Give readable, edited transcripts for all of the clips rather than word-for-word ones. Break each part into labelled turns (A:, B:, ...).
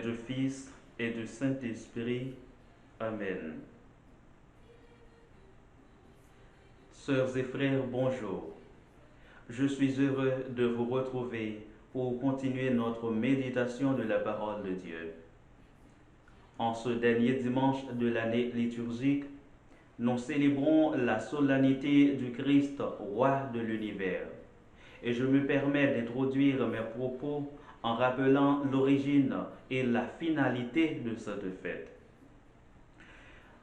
A: du Fils et du Saint-Esprit. Amen. Sœurs et frères, bonjour. Je suis heureux de vous retrouver pour continuer notre méditation de la parole de Dieu. En ce dernier dimanche de l'année liturgique, nous célébrons la solennité du Christ, roi de l'univers. Et je me permets d'introduire mes propos en rappelant l'origine et la finalité de cette fête.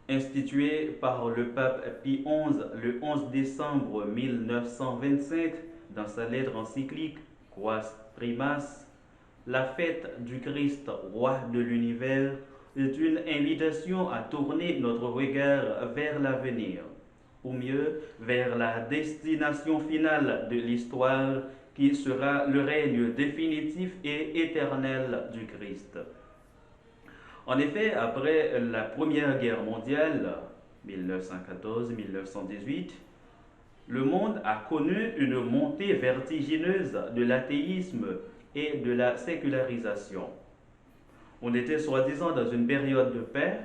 A: Instituée par le pape Pie XI le 11 décembre 1925 dans sa lettre encyclique Quas Primas, la fête du Christ, roi de l'univers, est une invitation à tourner notre regard vers l'avenir, ou mieux, vers la destination finale de l'histoire qui sera le règne définitif et éternel du Christ. En effet, après la Première Guerre mondiale, 1914-1918, le monde a connu une montée vertigineuse de l'athéisme et de la sécularisation. On était soi-disant dans une période de paix,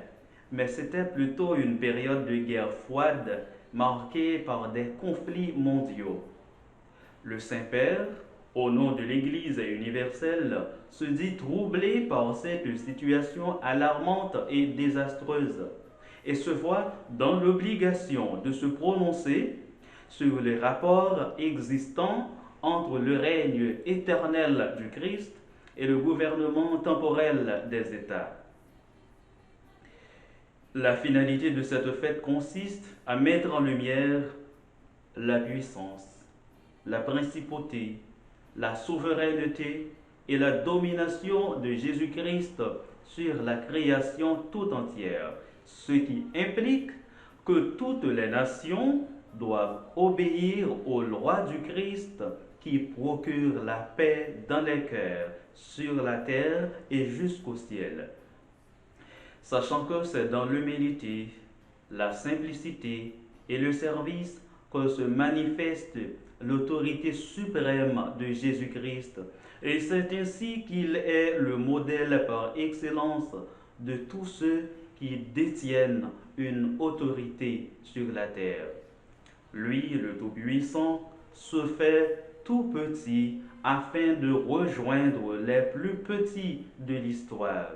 A: mais c'était plutôt une période de guerre froide marquée par des conflits mondiaux. Le Saint-Père, au nom de l'Église universelle, se dit troublé par cette situation alarmante et désastreuse et se voit dans l'obligation de se prononcer sur les rapports existants entre le règne éternel du Christ et le gouvernement temporel des États. La finalité de cette fête consiste à mettre en lumière la puissance, la principauté, la souveraineté et la domination de Jésus-Christ sur la création tout entière, ce qui implique que toutes les nations doivent obéir aux lois du Christ qui procure la paix dans les cœurs, sur la terre et jusqu'au ciel. Sachant que c'est dans l'humilité, la simplicité et le service que se manifeste l'autorité suprême de Jésus-Christ, et c'est ainsi qu'il est le modèle par excellence de tous ceux qui détiennent une autorité sur la terre. Lui, le Tout-Puissant, se fait tout petit afin de rejoindre les plus petits de l'histoire.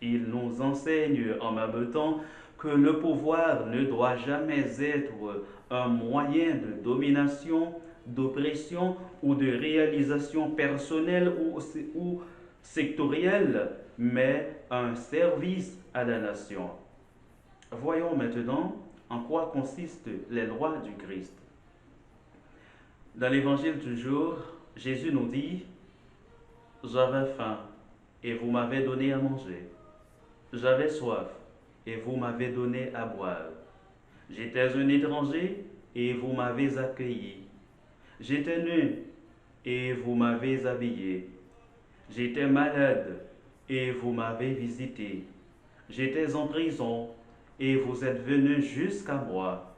A: Il nous enseigne en même temps que le pouvoir ne doit jamais être un moyen de domination, d'oppression ou de réalisation personnelle ou sectorielle, mais un service à la nation. Voyons maintenant en quoi consistent les lois du Christ. Dans l'évangile du jour, Jésus nous dit « J'avais faim et vous m'avez donné à manger. J'avais soif et vous m'avez donné à boire. J'étais un étranger et vous m'avez accueilli. J'étais nu et vous m'avez habillé. J'étais malade et vous m'avez visité. J'étais en prison et vous êtes venus jusqu'à moi.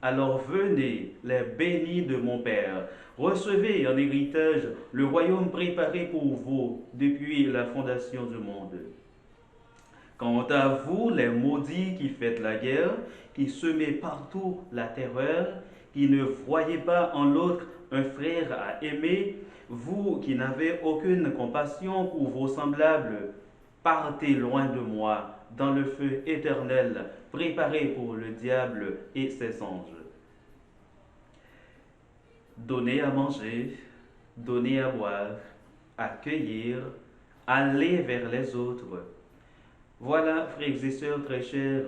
A: Alors venez, les bénis de mon Père, recevez en héritage le royaume préparé pour vous depuis la fondation du monde. Quant à vous, les maudits qui faites la guerre, qui semez partout la terreur, qui ne voyez pas en l'autre un frère à aimer, vous qui n'avez aucune compassion pour vos semblables, partez loin de moi dans le feu éternel préparé pour le diable et ses anges. Donnez à manger, donnez à boire, accueillir, aller vers les autres. Voilà, frères et sœurs très chers,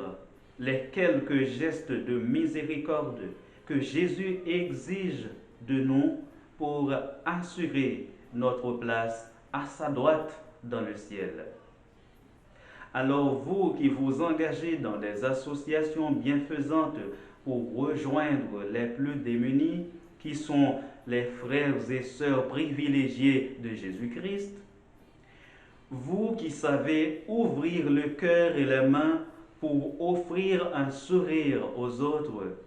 A: les quelques gestes de miséricorde que Jésus exige de nous pour assurer notre place à sa droite dans le ciel. Alors vous qui vous engagez dans des associations bienfaisantes pour rejoindre les plus démunis, qui sont les frères et sœurs privilégiés de Jésus-Christ, vous qui savez ouvrir le cœur et les mains pour offrir un sourire aux autres,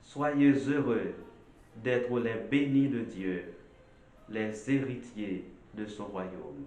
A: soyez heureux d'être les bénis de Dieu, les héritiers de son royaume.